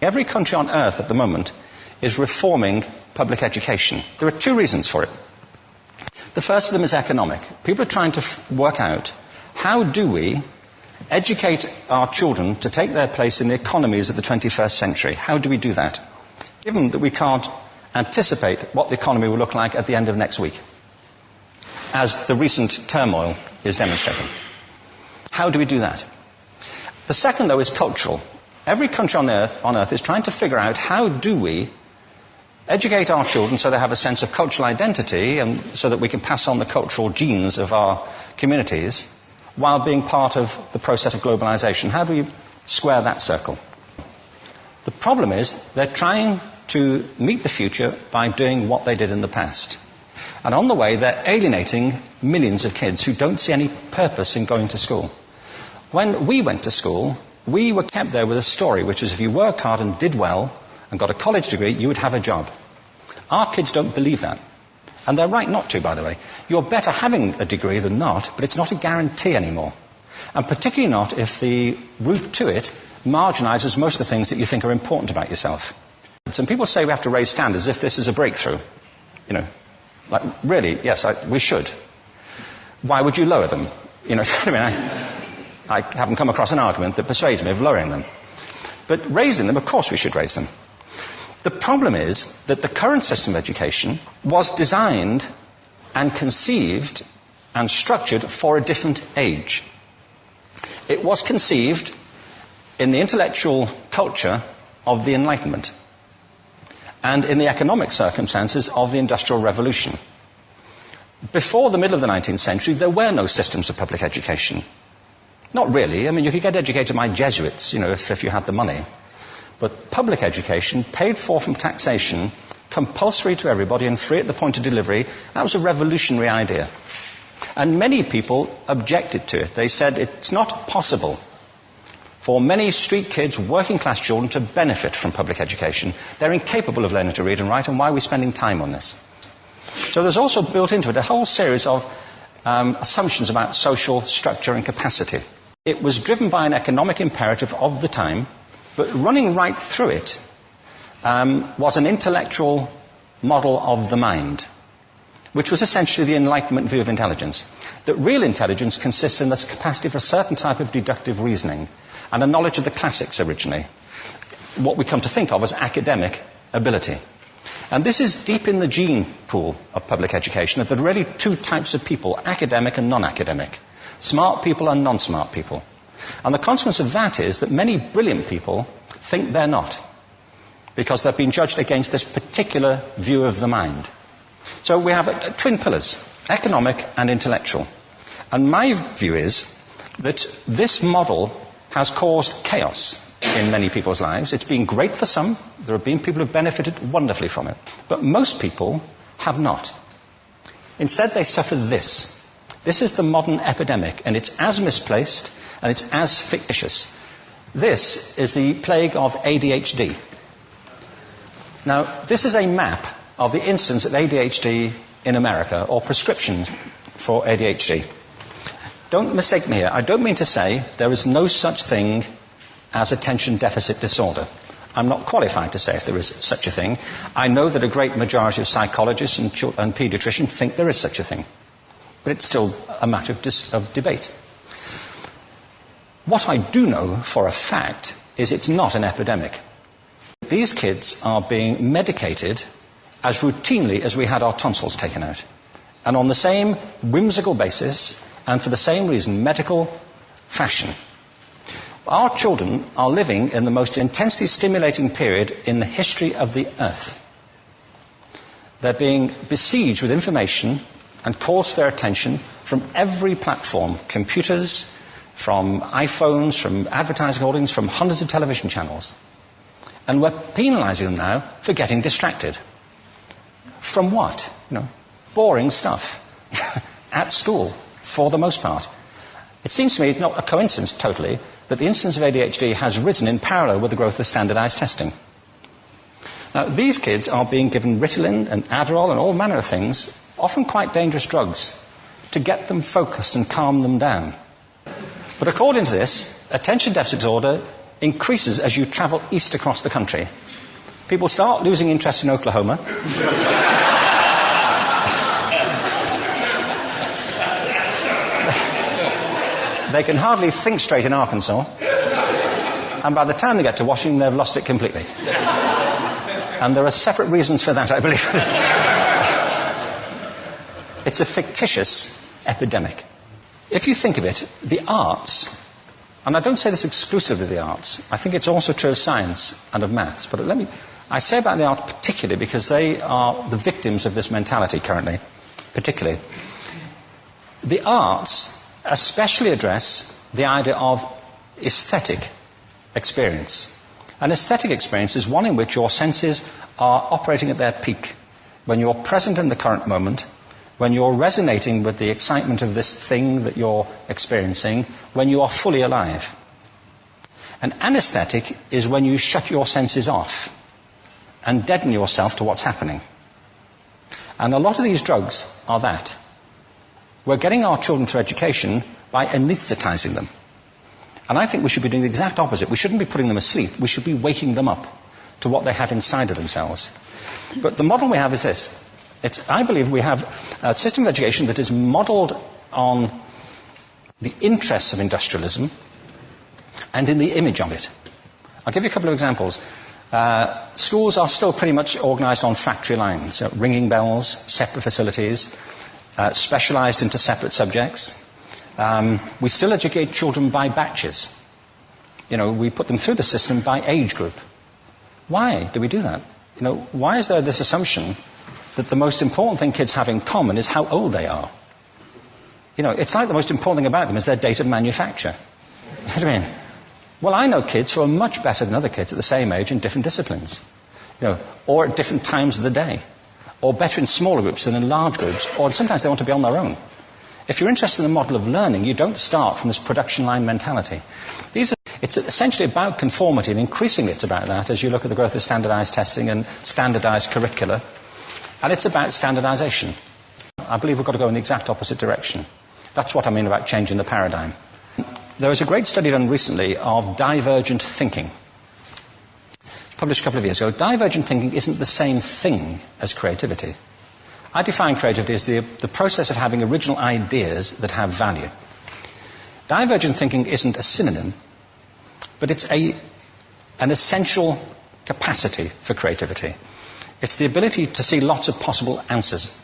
Every country on earth at the moment is reforming public education. There are two reasons for it. The first of them is economic. People are trying to work out, how do we educate our children to take their place in the economies of the 21st century? How do we do that, given that we can't anticipate what the economy will look like at the end of next week, as the recent turmoil is demonstrating? How do we do that? The second, though, is cultural. Every country on earth is trying to figure out, how do we educate our children so they have a sense of cultural identity and so that we can pass on the cultural genes of our communities while being part of the process of globalization? How do we square that circle? The problem is they're trying to meet the future by doing what they did in the past. And on the way, they're alienating millions of kids who don't see any purpose in going to school. When we went to school, we were kept there with a story, which was if you worked hard and did well and got a college degree, you would have a job. Our kids don't believe that. And they're right not to, by the way. You're better having a degree than not, but it's not a guarantee anymore. And particularly not if the route to it marginalizes most of the things that you think are important about yourself. Some people say we have to raise standards as if this is a breakthrough. You know, like, really, yes, we should. Why would you lower them? You know, I mean, I haven't come across an argument that persuades me of lowering them. But raising them, of course we should raise them. The problem is that the current system of education was designed and conceived and structured for a different age. It was conceived in the intellectual culture of the Enlightenment and in the economic circumstances of the Industrial Revolution. Before the middle of the 19th century, there were no systems of public education. Not really. I mean, you could get educated by Jesuits, you know, if you had the money. But public education, paid for from taxation, compulsory to everybody and free at the point of delivery, that was a revolutionary idea. And many people objected to it. They said it's not possible for many street kids, working class children, to benefit from public education. They're incapable of learning to read and write, and why are we spending time on this? So there's also built into it a whole series of assumptions about social structure and capacity. It was driven by an economic imperative of the time, but running right through it was an intellectual model of the mind, which was essentially the Enlightenment view of intelligence. That real intelligence consists in the capacity for a certain type of deductive reasoning and a knowledge of the classics originally, what we come to think of as academic ability. And this is deep in the gene pool of public education, that there are really two types of people, academic and non-academic, smart people and non-smart people. And the consequence of that is that many brilliant people think they're not, because they've been judged against this particular view of the mind. So we have twin pillars, economic and intellectual. And my view is that this model has caused chaos in many people's lives. It's been great for some. There have been people who have benefited wonderfully from it. But most people have not. Instead, they suffer this. This is the modern epidemic, and it's as misplaced and it's as fictitious. This is the plague of ADHD. Now, this is a map of the incidence of ADHD in America, or prescriptions for ADHD. Don't mistake me here. I don't mean to say there is no such thing as attention deficit disorder. I'm not qualified to say if there is such a thing. I know that a great majority of psychologists and paediatricians think there is such a thing. But it's still a matter of debate. What I do know for a fact is it's not an epidemic. These kids are being medicated as routinely as we had our tonsils taken out. And on the same whimsical basis, and for the same reason, medical fashion. Our children are living in the most intensely stimulating period in the history of the earth. They're being besieged with information and calls for their attention from every platform, computers, from iPhones, from advertising holdings, from hundreds of television channels. And we're penalizing them now for getting distracted. From what? Boring stuff. At school, for the most part. It seems to me it's not a coincidence totally that the incidence of ADHD has risen in parallel with the growth of standardized testing. Now, these kids are being given Ritalin and Adderall and all manner of things, often quite dangerous drugs, to get them focused and calm them down. But according to this, attention deficit disorder increases as you travel east across the country. People start losing interest in Oklahoma. They can hardly think straight in Arkansas. And by the time they get to Washington, they've lost it completely. And there are separate reasons for that, I believe. It's a fictitious epidemic. If you think of it, the arts, and I don't say this exclusively of the arts, I think it's also true of science and of maths, but I say about the arts particularly because they are the victims of this mentality currently, particularly. The arts especially address the idea of aesthetic experience. An aesthetic experience is one in which your senses are operating at their peak, when you're present in the current moment, when you're resonating with the excitement of this thing that you're experiencing, when you are fully alive. An anesthetic is when you shut your senses off and deaden yourself to what's happening. And a lot of these drugs are that. We're getting our children through education by anesthetizing them. And I think we should be doing the exact opposite. We shouldn't be putting them asleep. We should be waking them up to what they have inside of themselves. But the model we have is this. I believe we have a system of education that is modeled on the interests of industrialism and in the image of it. I'll give you a couple of examples. Schools are still pretty much organized on factory lines, ringing bells, separate facilities, specialized into separate subjects. We still educate children by batches. We put them through the system by age group. Why do we do that? Why is there this assumption that the most important thing kids have in common is how old they are? It's like the most important thing about them is their date of manufacture. You know what I mean? Well, I know kids who are much better than other kids at the same age in different disciplines, or at different times of the day, or better in smaller groups than in large groups, or sometimes they want to be on their own. If you're interested in the model of learning, you don't start from this production line mentality. It's essentially about conformity, and increasingly it's about that as you look at the growth of standardized testing and standardized curricula. And it's about standardization. I believe we've got to go in the exact opposite direction. That's what I mean about changing the paradigm. There was a great study done recently of divergent thinking. It was published a couple of years ago. Divergent thinking isn't the same thing as creativity. I define creativity as the process of having original ideas that have value. Divergent thinking isn't a synonym, but it's an essential capacity for creativity. It's the ability to see lots of possible answers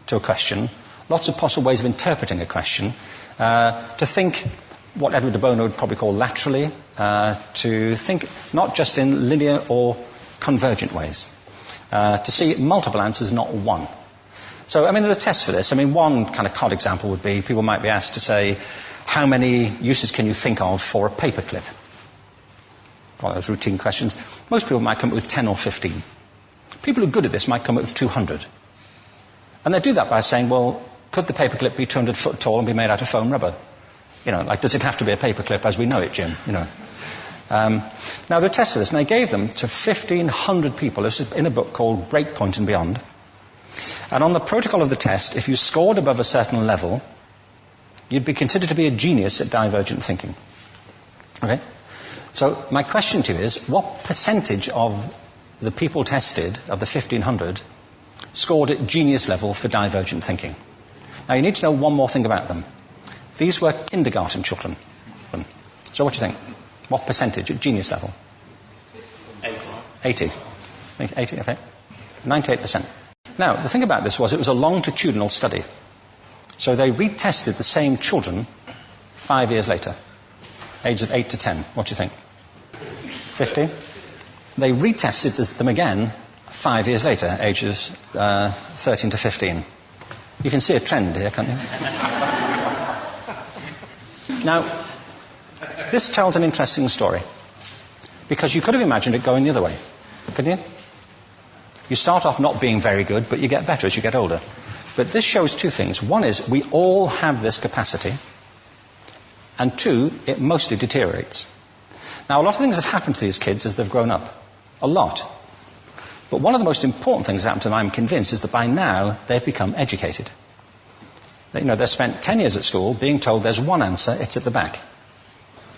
to a question, lots of possible ways of interpreting a question, to think what Edward de Bono would probably call laterally, to think not just in linear or convergent ways, to see multiple answers, not one. So, there are tests for this. One kind of cod example would be, people might be asked to say, how many uses can you think of for a paperclip? One of those routine questions. Most people might come up with 10 or 15. People who are good at this might come up with 200. And they do that by saying, well, could the paperclip be 200 foot tall and be made out of foam rubber? Does it have to be a paperclip as we know it, Jim? Now, there are tests for this, and they gave them to 1,500 people. This is in a book called Breakpoint and Beyond. And on the protocol of the test, if you scored above a certain level, you'd be considered to be a genius at divergent thinking. Okay? So my question to you is, what percentage of the people tested, of the 1,500, scored at genius level for divergent thinking? Now, you need to know one more thing about them. These were kindergarten children. So what do you think? What percentage at genius level? 80. 80, okay. 98%. Now, the thing about this was it was a longitudinal study. So they retested the same children 5 years later, ages of 8 to 10. What do you think? 50? They retested them again 5 years later, ages 13 to 15. You can see a trend here, can't you? Now, this tells an interesting story, because you could have imagined it going the other way, couldn't you? You start off not being very good, but you get better as you get older. But this shows two things. One is we all have this capacity, and two, it mostly deteriorates. Now, a lot of things have happened to these kids as they've grown up. A lot. But one of the most important things that happened to them, I'm convinced, is that by now they've become educated. They've spent 10 years at school being told there's one answer, it's at the back.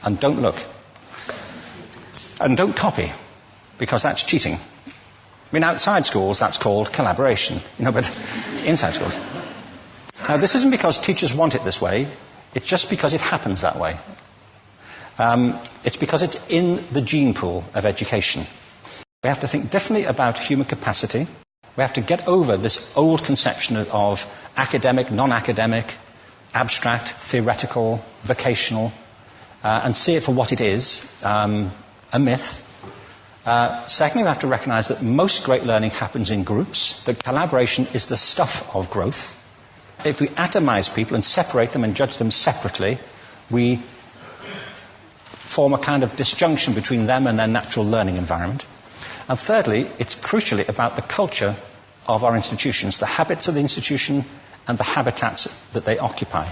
And don't look. And don't copy, because that's cheating. I mean, outside schools, that's called collaboration, but inside schools. Now, this isn't because teachers want it this way, it's just because it happens that way. It's because it's in the gene pool of education. We have to think differently about human capacity. We have to get over this old conception of academic, non-academic, abstract, theoretical, vocational, and see it for what it is, a myth. Secondly, we have to recognize that most great learning happens in groups, that collaboration is the stuff of growth. If we atomize people and separate them and judge them separately, we form a kind of disjunction between them and their natural learning environment. And thirdly, it's crucially about the culture of our institutions, the habits of the institution and the habitats that they occupy.